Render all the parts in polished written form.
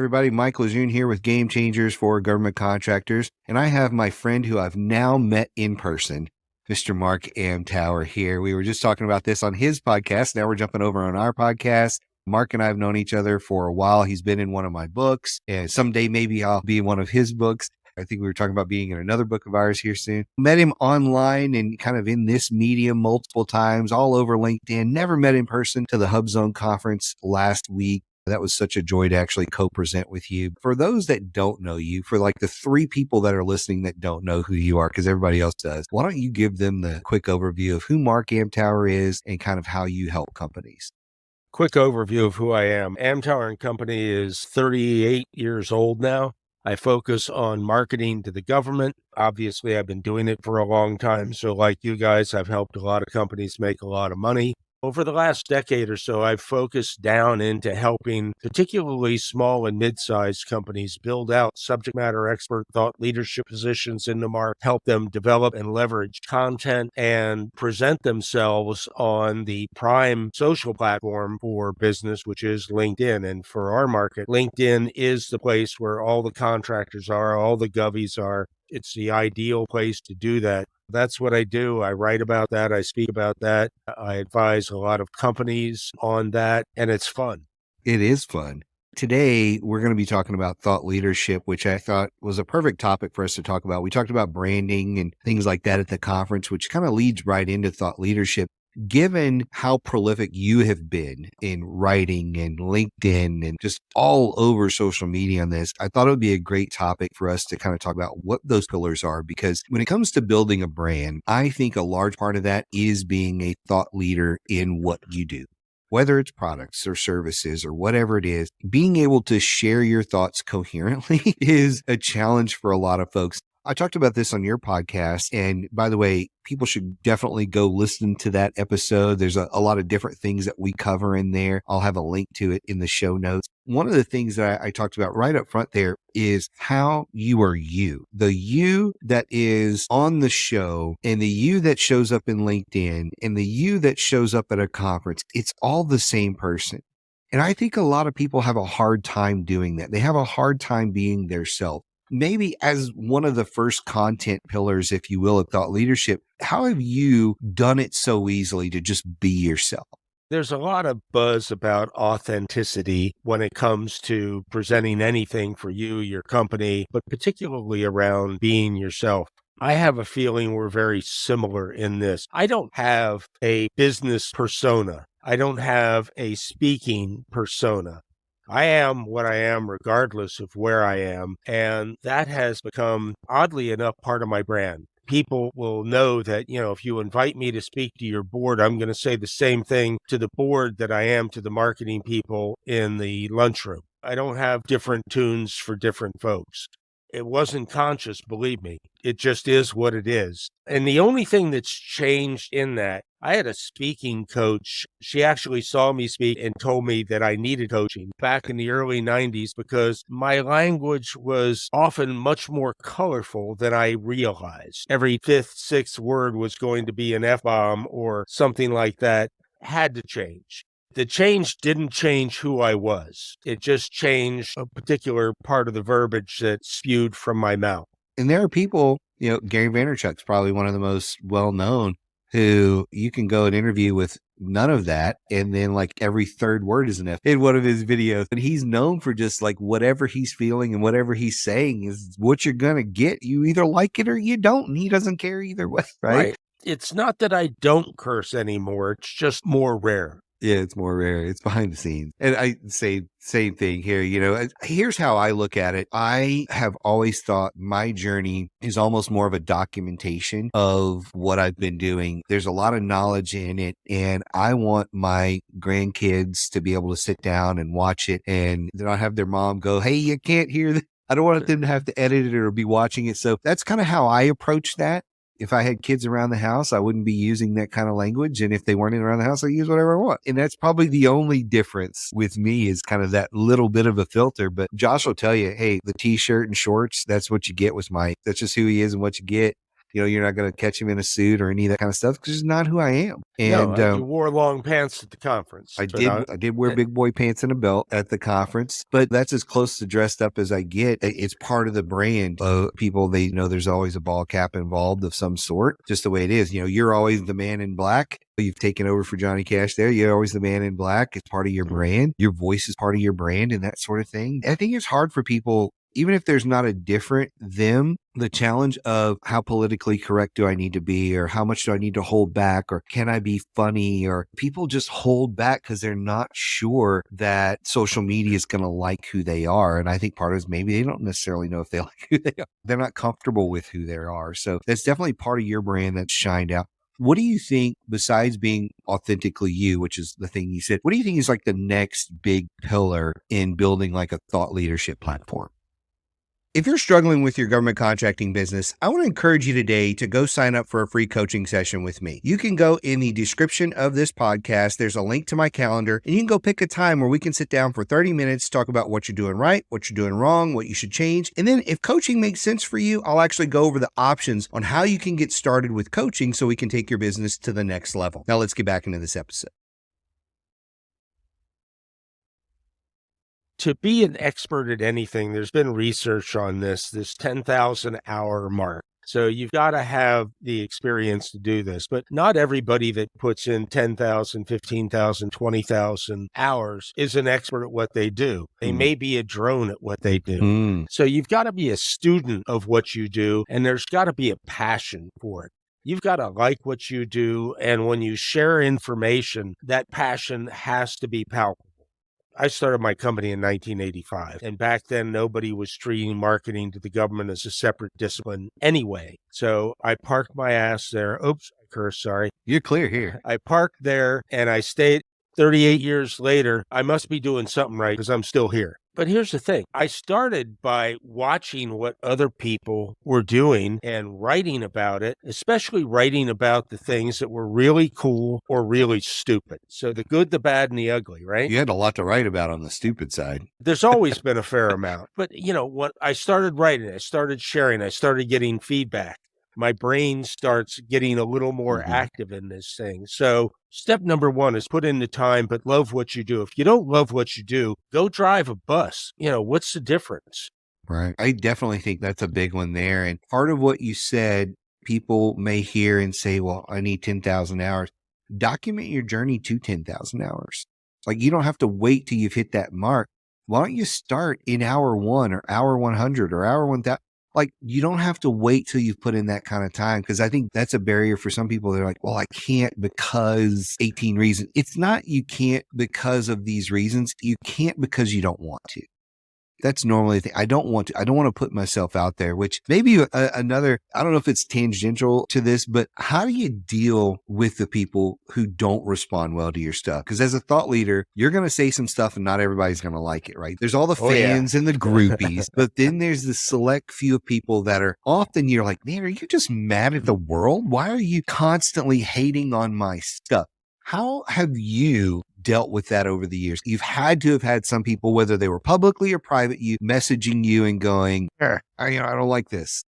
Everybody, Mike Lejeune here with Game Changers for Government Contractors, and I have my friend who I've now met in person, Mr. Mark Amtower here. We were just talking about this on his podcast. Now we're jumping over on our podcast. Mark and I have known each other for a while. He's been in one of my books, and someday maybe I'll be in one of his books. I think we were talking about being in another book of ours here soon. Met him online and kind of in this medium multiple times, all over LinkedIn. Never met in person to the HubZone conference last week. That was such a joy to actually co-present with you. For those that don't know you, for like the 3 people that are listening that don't know who you are, because everybody else does, why don't you give them the quick overview of who Mark Amtower is and kind of how you help companies? Quick overview of who I am. Amtower & Company is 38 years old now. I focus on marketing to the government. Obviously, I've been doing it for a long time. So like you guys, I've helped a lot of companies make a lot of money. Over the last decade or so, I've focused down into helping particularly small and mid-sized companies build out subject matter expert thought leadership positions in the market, help them develop and leverage content and present themselves on the prime social platform for business, which is LinkedIn. And for our market, LinkedIn is the place where all the contractors are, all the govies are. It's the ideal place to do that. That's what I do. I write about that. I speak about that. I advise a lot of companies on that, and it's fun. It is fun. Today, we're going to be talking about thought leadership, which I thought was a perfect topic for us to talk about. We talked about branding and things like that at the conference, which kind of leads right into thought leadership. Given how prolific you have been in writing and LinkedIn and just all over social media on this, I thought it would be a great topic for us to kind of talk about what those pillars are. Because when it comes to building a brand, I think a large part of that is being a thought leader in what you do. Whether it's products or services or whatever it is, being able to share your thoughts coherently is a challenge for a lot of folks. I talked about this on your podcast. And by the way, people should definitely go listen to that episode. There's a lot of different things that we cover in there. I'll have a link to it in the show notes. One of the things that I talked about right up front there is how you are you. The you that is on the show and the you that shows up in LinkedIn and the you that shows up at a conference, it's all the same person. And I think a lot of people have a hard time doing that. They have a hard time being their self. Maybe as one of the first content pillars, if you will, of thought leadership, how have you done it so easily to just be yourself? There's a lot of buzz about authenticity when it comes to presenting anything for you, your company, but particularly around being yourself. I have a feeling we're very similar in this. I don't have a business persona. I don't have a speaking persona. I am what I am regardless of where I am, and that has become, oddly enough, part of my brand. People will know that, if you invite me to speak to your board, I'm going to say the same thing to the board that I am to the marketing people in the lunchroom. I don't have different tunes for different folks. It wasn't conscious, believe me. It just is what it is. And the only thing that's changed in that, I had a speaking coach. She actually saw me speak and told me that I needed coaching back in the early 90s because my language was often much more colorful than I realized. Every 5th, 6th word was going to be an F-bomb or something like that. Had to change. The change didn't change who I was. It just changed a particular part of the verbiage that spewed from my mouth. And there are people, Gary Vaynerchuk's probably one of the most well-known, who you can go and interview with none of that. And then like every 3rd word is an F in one of his videos. And he's known for just like whatever he's feeling and whatever he's saying is what you're going to get. You either like it or you don't. And he doesn't care either way, right? It's not that I don't curse anymore. It's just more rare. Yeah, it's more rare. It's behind the scenes. And I say same thing here. Here's how I look at it. I have always thought my journey is almost more of a documentation of what I've been doing. There's a lot of knowledge in it, and I want my grandkids to be able to sit down and watch it and not have their mom go, "Hey, you can't hear this." I don't want them to have to edit it or be watching it. So that's kind of how I approach that. If I had kids around the house, I wouldn't be using that kind of language. And if they weren't around the house, I use whatever I want. And that's probably the only difference with me is kind of that little bit of a filter. But Josh will tell you, hey, the t-shirt and shorts, that's what you get with Mike. That's just who he is and what you get. You're not going to catch him in a suit or any of that kind of stuff because it's not who I am. No, And you wore long pants at the conference. I but did. I did wear big boy pants and a belt at the conference, but that's as close to dressed up as I get. It's part of the brand. People, they know there's always a ball cap involved of some sort, just the way it is. You're always the man in black. You've taken over for Johnny Cash there. You're always the man in black. It's part of your brand. Your voice is part of your brand and that sort of thing. I think it's hard for people, even if there's not a different them, the challenge of how politically correct do I need to be, or how much do I need to hold back, or can I be funny, or people just hold back because they're not sure that social media is going to like who they are. And I think part of it is maybe they don't necessarily know if they like who they are. They're not comfortable with who they are. So that's definitely part of your brand that's shined out. What do you think, besides being authentically you, which is the thing you said, what do you think is like the next big pillar in building like a thought leadership platform? If you're struggling with your government contracting business, I want to encourage you today to go sign up for a free coaching session with me. You can go in the description of this podcast. There's a link to my calendar, and you can go pick a time where we can sit down for 30 minutes, talk about what you're doing right, what you're doing wrong, what you should change. And then if coaching makes sense for you, I'll actually go over the options on how you can get started with coaching so we can take your business to the next level. Now let's get back into this episode. To be an expert at anything, there's been research on this 10,000 hour mark. So you've got to have the experience to do this, but not everybody that puts in 10,000, 15,000, 20,000 hours is an expert at what they do. They may be a drone at what they do. So you've got to be a student of what you do, and there's got to be a passion for it. You've got to like what you do, and when you share information, that passion has to be palpable. I started my company in 1985, and back then nobody was treating marketing to the government as a separate discipline anyway. So I parked my ass there. Oops, I cursed, sorry. You're clear here. I parked there and I stayed. 38 years later, I must be doing something right because I'm still here. But here's the thing. I started by watching what other people were doing and writing about it, especially writing about the things that were really cool or really stupid. So the good, the bad, and the ugly, right? You had a lot to write about on the stupid side. There's always been a fair amount. But, when I started writing, I started sharing, I started getting feedback. My brain starts getting a little more active in this thing. So step number one is put in the time, but love what you do. If you don't love what you do, go drive a bus. What's the difference? Right. I definitely think that's a big one there. And part of what you said, people may hear and say, well, I need 10,000 hours. Document your journey to 10,000 hours. Like, you don't have to wait till you've hit that mark. Why don't you start in hour 1 or hour 100 or hour 1,000? Like, you don't have to wait till you've put in that kind of time, because I think that's a barrier for some people. They're like, well, I can't because 18 reasons. It's not you can't because of these reasons. You can't because you don't want to. That's normally the thing. I don't want to put myself out there, which maybe another, I don't know if it's tangential to this, but how do you deal with the people who don't respond well to your stuff? Because as a thought leader, you're going to say some stuff and not everybody's going to like it, right? There's all the fans and the groupies, but then there's the select few of people that are often, you're like, man, are you just mad at the world? Why are you constantly hating on my stuff? How have you dealt with that over the years? You've had to have had some people, whether they were publicly or private, you messaging you and going, I don't like this.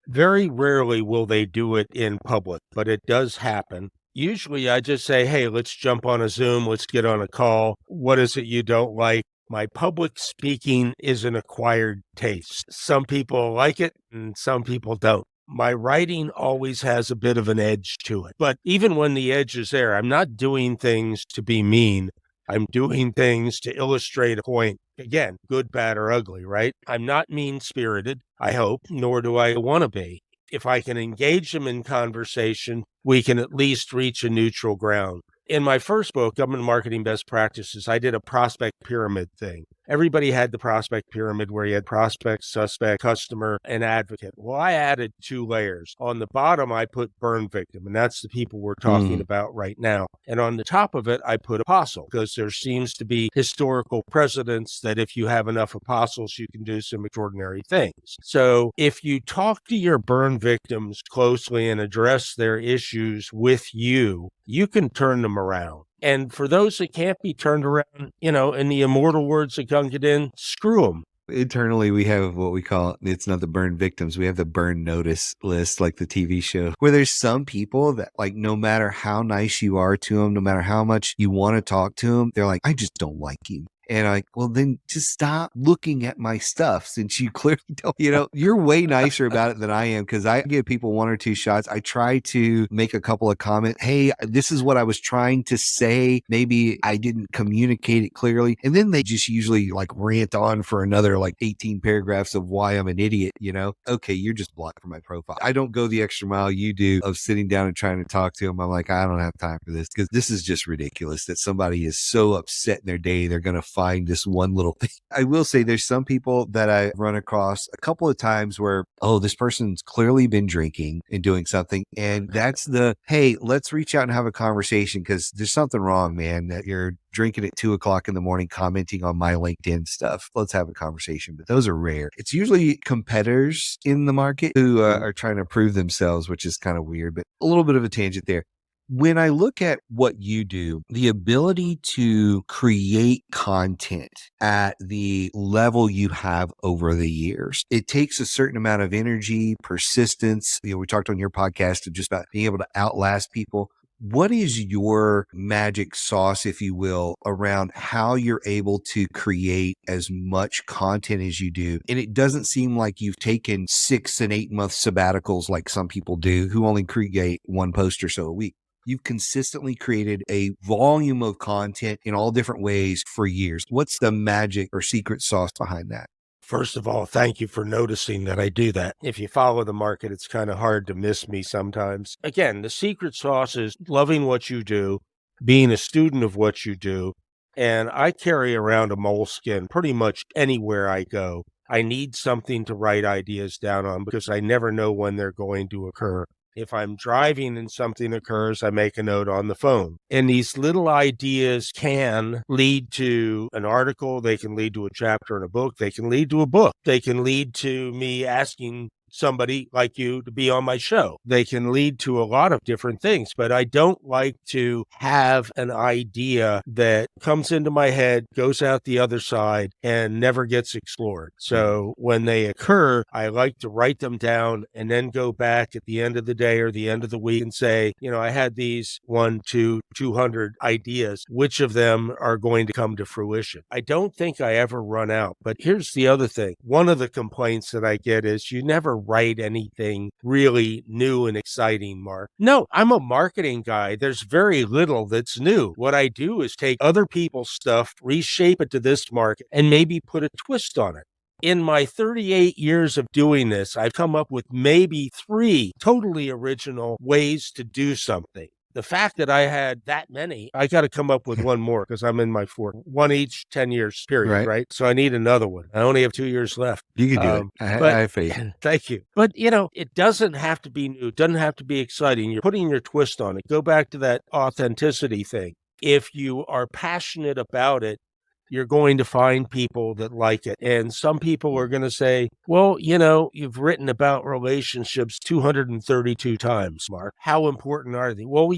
Very rarely will they do it in public, but it does happen. Usually I just say, hey, let's jump on a Zoom. Let's get on a call. What is it you don't like? My public speaking is an acquired taste. Some people like it and some people don't. My writing always has a bit of an edge to it. But even when the edge is there, I'm not doing things to be mean. I'm doing things to illustrate a point. Again, good, bad, or ugly, right? I'm not mean-spirited, I hope, nor do I want to be. If I can engage them in conversation, we can at least reach a neutral ground. In my first book, Government Marketing Best Practices, I did a prospect pyramid thing. Everybody had the prospect pyramid where you had prospect, suspect, customer, and advocate. Well, I added 2 layers. On the bottom, I put burn victim, and that's the people we're talking about right now. And on the top of it, I put apostle, because there seems to be historical precedents that if you have enough apostles, you can do some extraordinary things. So if you talk to your burn victims closely and address their issues with you, you can turn them around. And for those that can't be turned around, in the immortal words of Gungadin, screw them. Internally, we have what we call, it's not the burn victims. We have the burn notice list, like the TV show, where there's some people that, like, no matter how nice you are to them, no matter how much you want to talk to them, they're like, I just don't like you. And I'm like, well, then just stop looking at my stuff, since you clearly don't, you're way nicer about it than I am, because I give people one or two shots. I try to make a couple of comments. Hey, this is what I was trying to say. Maybe I didn't communicate it clearly. And then they just usually like rant on for another like 18 paragraphs of why I'm an idiot, Okay, you're just blocked from my profile. I don't go the extra mile you do of sitting down and trying to talk to them. I'm like, I don't have time for this, because this is just ridiculous that somebody is so upset in their day they're going to find this one little thing. I will say there's some people that I run across a couple of times where, oh, this person's clearly been drinking and doing something. And that's hey, let's reach out and have a conversation, because there's something wrong, man, that you're drinking at 2:00 in the morning, commenting on my LinkedIn stuff. Let's have a conversation. But those are rare. It's usually competitors in the market who are trying to prove themselves, which is kind of weird, but a little bit of a tangent there. When I look at what you do, the ability to create content at the level you have over the years, it takes a certain amount of energy, persistence. We talked on your podcast of just about being able to outlast people. What is your magic sauce, if you will, around how you're able to create as much content as you do? And it doesn't seem like you've taken 6 and 8 month sabbaticals like some people do who only create one post or so a week. You've consistently created a volume of content in all different ways for years. What's the magic or secret sauce behind that? First of all, thank you for noticing that I do that. If you follow the market, it's kind of hard to miss me sometimes. Again, the secret sauce is loving what you do, being a student of what you do. And I carry around a moleskin pretty much anywhere I go. I need something to write ideas down on because I never know when they're going to occur. If I'm driving and something occurs, I make a note on the phone. And these little ideas can lead to an article. They can lead to a chapter in a book. They can lead to a book. They can lead to me asking somebody like you to be on my show. They can lead to a lot of different things, but I don't like to have an idea that comes into my head, goes out the other side, and never gets explored. So when they occur, I like to write them down and then go back at the end of the day or the end of the week and say, I had these 200 ideas. Which of them are going to come to fruition? I don't think I ever run out, but here's the other thing. One of the complaints that I get is you never write anything really new and exciting, Mark. No, I'm a marketing guy. There's very little that's new. What I do is take other people's stuff, reshape it to this market, and maybe put a twist on it. In my 38 years of doing this, I've come up with maybe 3 totally original ways to do something. The fact that I had that many, I got to come up with one more because I'm in my 4th. One each 10 years period, right? So I need another one. I only have 2 years left. You can do it. I have faith. Thank you. But, it doesn't have to be new. It doesn't have to be exciting. You're putting your twist on it. Go back to that authenticity thing. If you are passionate about it, you're going to find people that like it. And some people are going to say, well, you've written about relationships 232 times, Mark. How important are they? Well,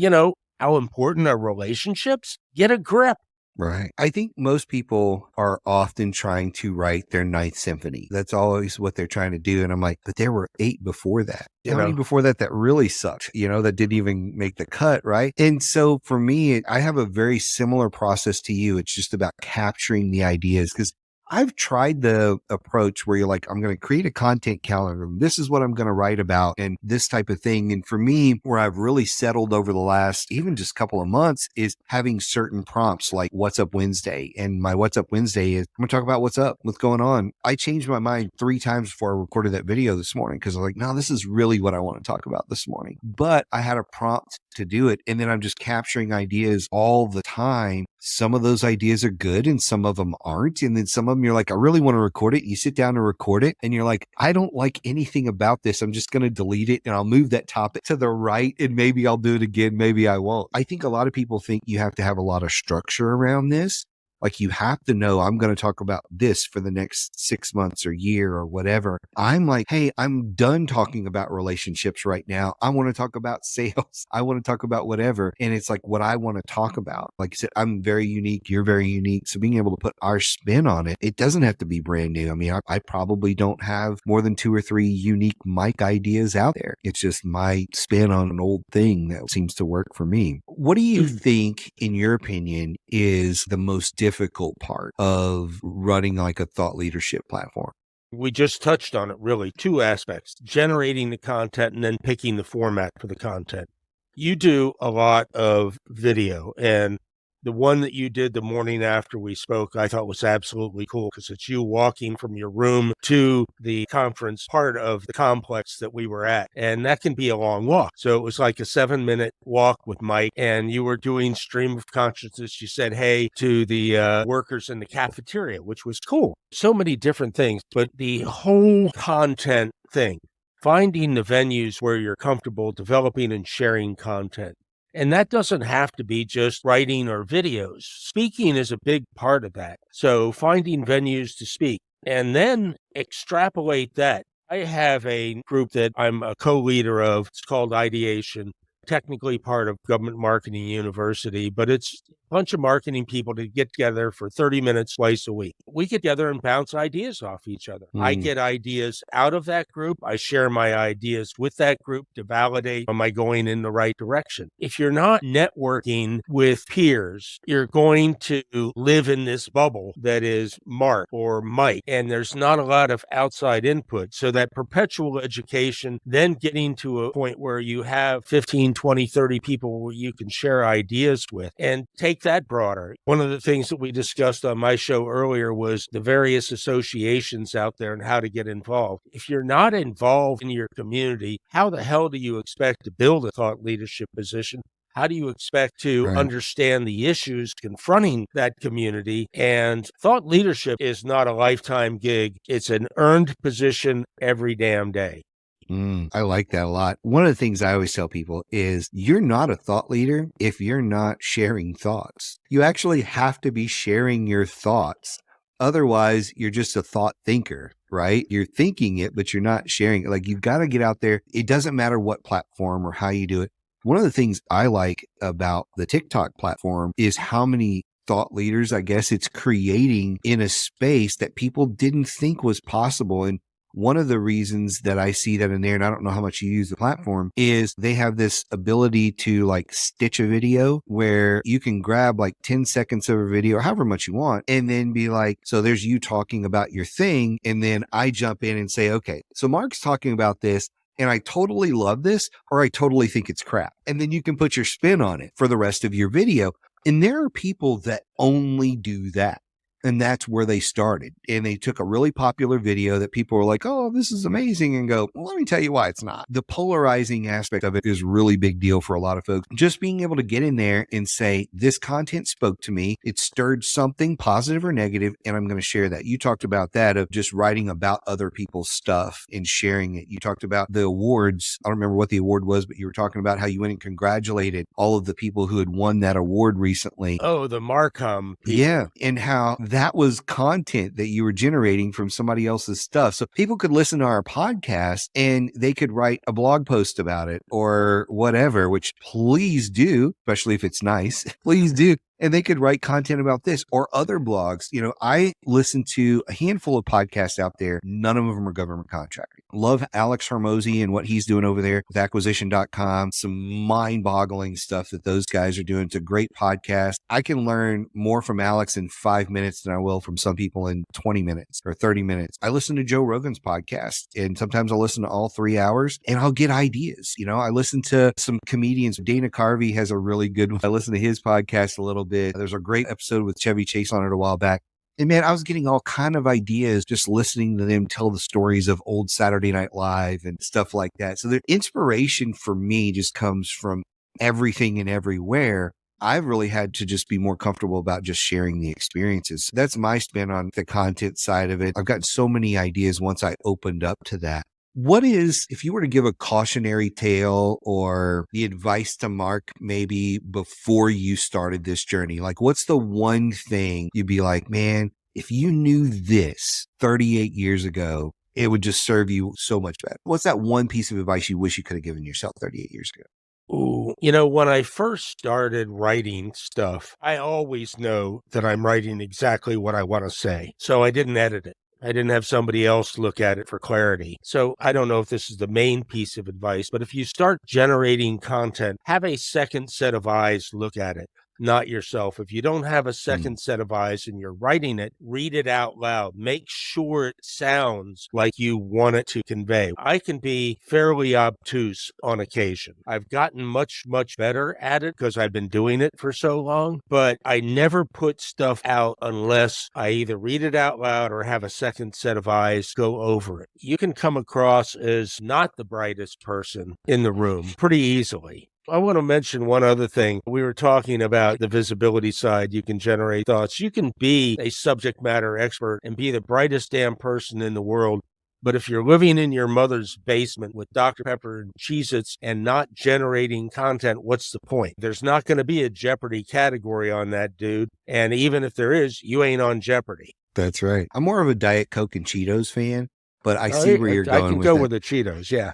how important are relationships? Get a grip. Right. I think most people are often trying to write their 9th symphony. That's always what they're trying to do. And I'm like, but there were 8 before that. How many before that really sucked, that didn't even make the cut, right? And so for me, I have a very similar process to you. It's just about capturing the ideas, because I've tried the approach where you're like, I'm going to create a content calendar. This is what I'm going to write about and this type of thing. And for me, where I've really settled over the last even just couple of months is having certain prompts like What's Up Wednesday. And my What's Up Wednesday is I'm going to talk about what's up, what's going on. I changed my mind 3 times before I recorded that video this morning because I was like, no, this is really what I want to talk about this morning. But I had a prompt to do it. And then I'm just capturing ideas all the time. Some of those ideas are good and some of them aren't. And then some of them you're like, I really want to record it. You sit down and record it and you're like, I don't like anything about this. I'm just going to delete it and I'll move that topic to the right and maybe I'll do it again. Maybe I won't. I think a lot of people think you have to have a lot of structure around this. Like you have to know I'm going to talk about this for the next 6 months or year or whatever. I'm like, hey, I'm done talking about relationships right now. I want to talk about sales. I want to talk about whatever. And it's like what I want to talk about. Like I said, I'm very unique. You're very unique. So being able to put our spin on it, it doesn't have to be brand new. I mean, I probably don't have more than 2 or 3 unique mic ideas out there. It's just my spin on an old thing that seems to work for me. What do you think, in your opinion, is the most difficult part of running like a thought leadership platform? We just touched on it, really. Two aspects: generating the content and then picking the format for the content. You do a lot of video, and the one that you did the morning after we spoke, I thought was absolutely cool because it's you walking from your room to the conference part of the complex that we were at. And that can be a long walk. So it was like a 7-minute walk with Mike, and you were doing stream of consciousness. You said hey to the workers in the cafeteria, which was cool. So many different things, but the whole content thing, finding the venues where you're comfortable developing and sharing content. And that doesn't have to be just writing or videos. Speaking is a big part of that. So finding venues to speak and then extrapolate that. I have a group that I'm a co-leader of. It's called Ideation, technically part of Government Marketing University, but it's a bunch of marketing people to get together for 30 minutes twice a week. We get together and bounce ideas off each other. I get ideas out of that group. I share my ideas with that group to validate, am I going in the right direction? If you're not networking with peers, you're going to live in this bubble that is Mark or Mike, and there's not a lot of outside input. So that perpetual education, then getting to a point where you have 15, 20, 30 people where you can share ideas with and take that broader. One of the things that we discussed on my show earlier was the various associations out there and how to get involved. If you're not involved in your community, how the hell do you expect to build a thought leadership position? How do you expect to understand the issues confronting that community? And thought leadership is not a lifetime gig. It's an earned position every damn day. I like that a lot. One of the things I always tell people is you're not a thought leader if you're not sharing thoughts. You actually have to be sharing your thoughts. Otherwise, you're just a thought thinker, right? You're thinking it, but you're not sharing it. Like you've got to get out there. It doesn't matter what platform or how you do it. One of the things I like about the TikTok platform is how many thought leaders, I guess, it's creating in a space that people didn't think was possible. And one of the reasons that I see that in there, and I don't know how much you use the platform, is they have this ability to like stitch a video where you can grab like 10 seconds of a video or however much you want and then be like, so there's you talking about your thing. And then I jump in and say, okay, so Mark's talking about this and I totally love this or I totally think it's crap. And then you can put your spin on it for the rest of your video. And there are people that only do that. And that's where they started. And they took a really popular video that people were like, oh, this is amazing. And go, well, let me tell you why it's not. The polarizing aspect of it is a really big deal for a lot of folks. Just being able to get in there and say, this content spoke to me. It stirred something positive or negative, and I'm going to share that. You talked about that of just writing about other people's stuff and sharing it. You talked about the awards. I don't remember what the award was, but you were talking about how you went and congratulated all of the people who had won that award recently. Oh, the Marcom people. Yeah. And how that was content that you were generating from somebody else's stuff. So people could listen to our podcast and they could write a blog post about it or whatever, which please do, especially if it's nice. Please do. And they could write content about this or other blogs. You know, I listen to a handful of podcasts out there. None of them are government contracting. Love Alex Hormozy and what he's doing over there with acquisition.com. Some mind-boggling stuff that those guys are doing. It's a great podcast. I can learn more from Alex in 5 minutes than I will from some people in 20 minutes or 30 minutes. I listen to Joe Rogan's podcast and sometimes I'll listen to all 3 hours and I'll get ideas. You know, I listen to some comedians. Dana Carvey has a really good one. I listen to his podcast a little bit. There's a great episode with Chevy Chase on it a while back. And man, I was getting all kind of ideas just listening to them tell the stories of old Saturday Night Live and stuff like that. So the inspiration for me just comes from everything and everywhere. I've really had to just be more comfortable about just sharing the experiences. That's my spin on the content side of it. I've gotten so many ideas once I opened up to that. What is, if you were to give a cautionary tale or the advice to Mark maybe before you started this journey, like what's the one thing you'd be like, man, if you knew this 38 years ago, it would just serve you so much better? What's that one piece of advice you wish you could have given yourself 38 years ago? Ooh, when I first started writing stuff, I always know that I'm writing exactly what I want to say. So I didn't edit it. I didn't have somebody else look at it for clarity. So I don't know if this is the main piece of advice, but if you start generating content, have a second set of eyes look at it, not yourself. If you don't have a second set of eyes and you're writing it, read it out loud. Make sure it sounds like you want it to convey. I can be fairly obtuse on occasion. I've gotten much, much better at it because I've been doing it for so long, but I never put stuff out unless I either read it out loud or have a second set of eyes go over it. You can come across as not the brightest person in the room pretty easily. I want to mention one other thing. We were talking about the visibility side. You can generate thoughts. You can be a subject matter expert and be the brightest damn person in the world. But if you're living in your mother's basement with Dr. Pepper and Cheez-Its and not generating content, what's the point? There's not going to be a Jeopardy category on that, dude. And even if there is, you ain't on Jeopardy. That's right. I'm more of a Diet Coke and Cheetos fan, but I I, see where you're I going can with go that. with the Cheetos, yeah.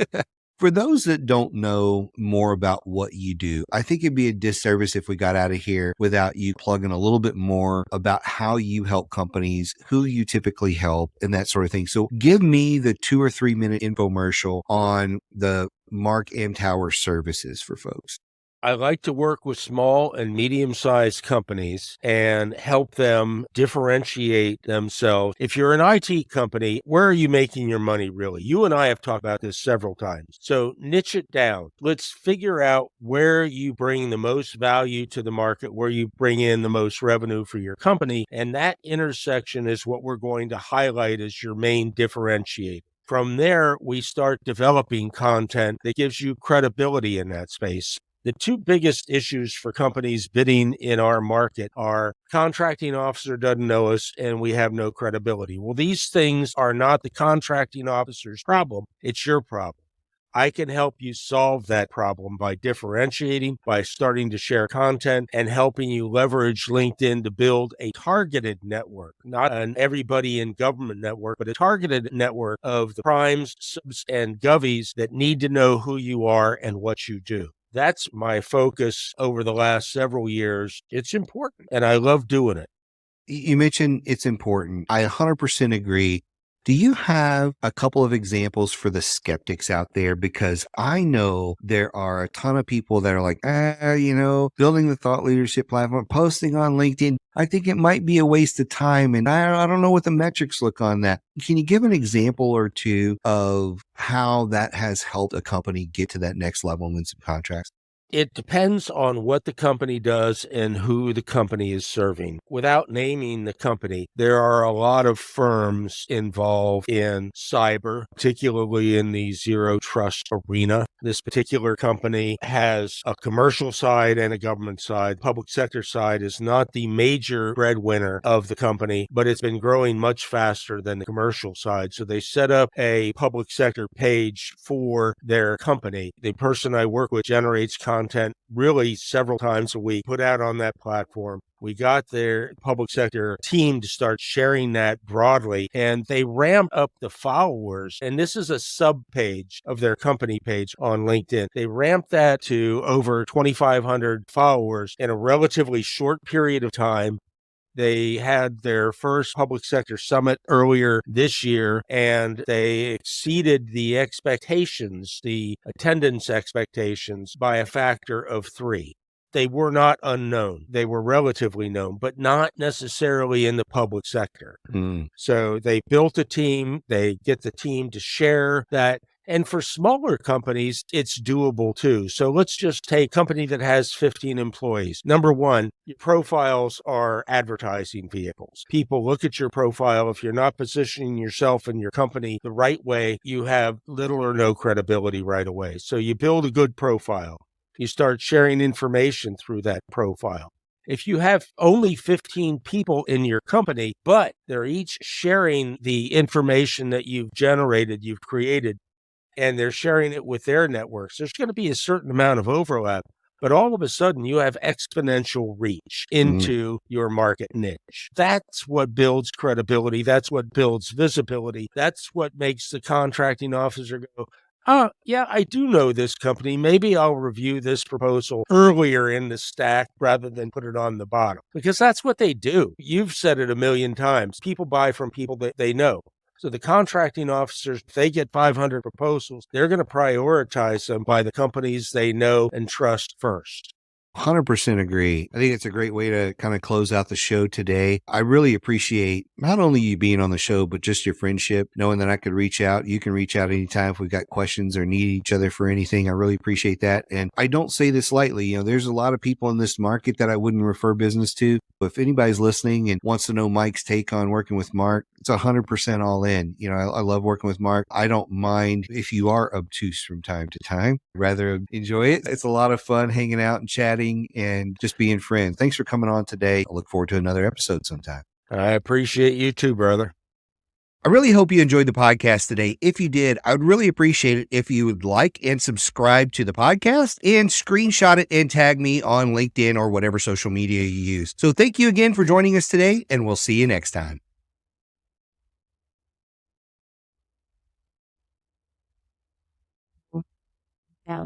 For those that don't know more about what you do, I think it'd be a disservice if we got out of here without you plugging a little bit more about how you help companies, who you typically help, and that sort of thing. So give me the 2 or 3 minute infomercial on the Mark M. Tower services for folks. I like to work with small and medium-sized companies and help them differentiate themselves. If you're an IT company, where are you making your money really? You and I have talked about this several times. So niche it down. Let's figure out where you bring the most value to the market, where you bring in the most revenue for your company. And that intersection is what we're going to highlight as your main differentiator. From there, we start developing content that gives you credibility in that space. The two biggest issues for companies bidding in our market are contracting officer doesn't know us and we have no credibility. Well, these things are not the contracting officer's problem. It's your problem. I can help you solve that problem by differentiating, by starting to share content and helping you leverage LinkedIn to build a targeted network, not an everybody in government network, but a targeted network of the primes, subs, and govies that need to know who you are and what you do. That's my focus over the last several years. It's important, and I love doing it. You mentioned it's important. I 100% agree. Do you have a couple of examples for the skeptics out there? Because I know there are a ton of people that are like, building the thought leadership platform, posting on LinkedIn. I think it might be a waste of time. And I don't know what the metrics look on that. Can you give an example or two of how that has helped a company get to that next level and win some contracts? It depends on what the company does and who the company is serving. Without naming the company, there are a lot of firms involved in cyber, particularly in the zero trust arena. This particular company has a commercial side and a government side. Public sector side is not the major breadwinner of the company, but it's been growing much faster than the commercial side. So they set up a public sector page for their company. The person I work with generates content really several times a week, put out on that platform. We got their public sector team to start sharing that broadly, and they ramped up the followers. And this is a sub page of their company page on LinkedIn. They ramped that to over 2,500 followers in a relatively short period of time. They had their first public sector summit earlier this year, and they exceeded the expectations, the attendance expectations, by a factor of 3. They were not unknown. They were relatively known, but not necessarily in the public sector. So they built a team. They get the team to share that. And for smaller companies, it's doable too. So let's just take a company that has 15 employees. Number one, your profiles are advertising vehicles. People look at your profile. If you're not positioning yourself and your company the right way, you have little or no credibility right away. So you build a good profile. You start sharing information through that profile. If you have only 15 people in your company, but they're each sharing the information that you've generated, you've created, and they're sharing it with their networks, there's going to be a certain amount of overlap. But all of a sudden, you have exponential reach Mm, into your market niche. That's what builds credibility. That's what builds visibility. That's what makes the contracting officer go, oh, yeah, I do know this company. Maybe I'll review this proposal earlier in the stack rather than put it on the bottom, because that's what they do. You've said it a million times. People buy from people that they know. So the contracting officers, if they get 500 proposals, they're going to prioritize them by the companies they know and trust first. 100% agree. I think it's a great way to kind of close out the show today. I really appreciate not only you being on the show, but just your friendship, knowing that I could reach out. You can reach out anytime if we've got questions or need each other for anything. I really appreciate that. And I don't say this lightly. There's a lot of people in this market that I wouldn't refer business to. If anybody's listening and wants to know Mike's take on working with Mark, it's 100% all in. I love working with Mark. I don't mind if you are obtuse from time to time. Rather enjoy it. It's a lot of fun hanging out and chatting and just being friends. Thanks for coming on today. I look forward to another episode sometime. I appreciate you too, brother. I really hope you enjoyed the podcast today. If you did, I would really appreciate it if you would like and subscribe to the podcast and screenshot it and tag me on LinkedIn or whatever social media you use. So thank you again for joining us today, and we'll see you next time. Yeah.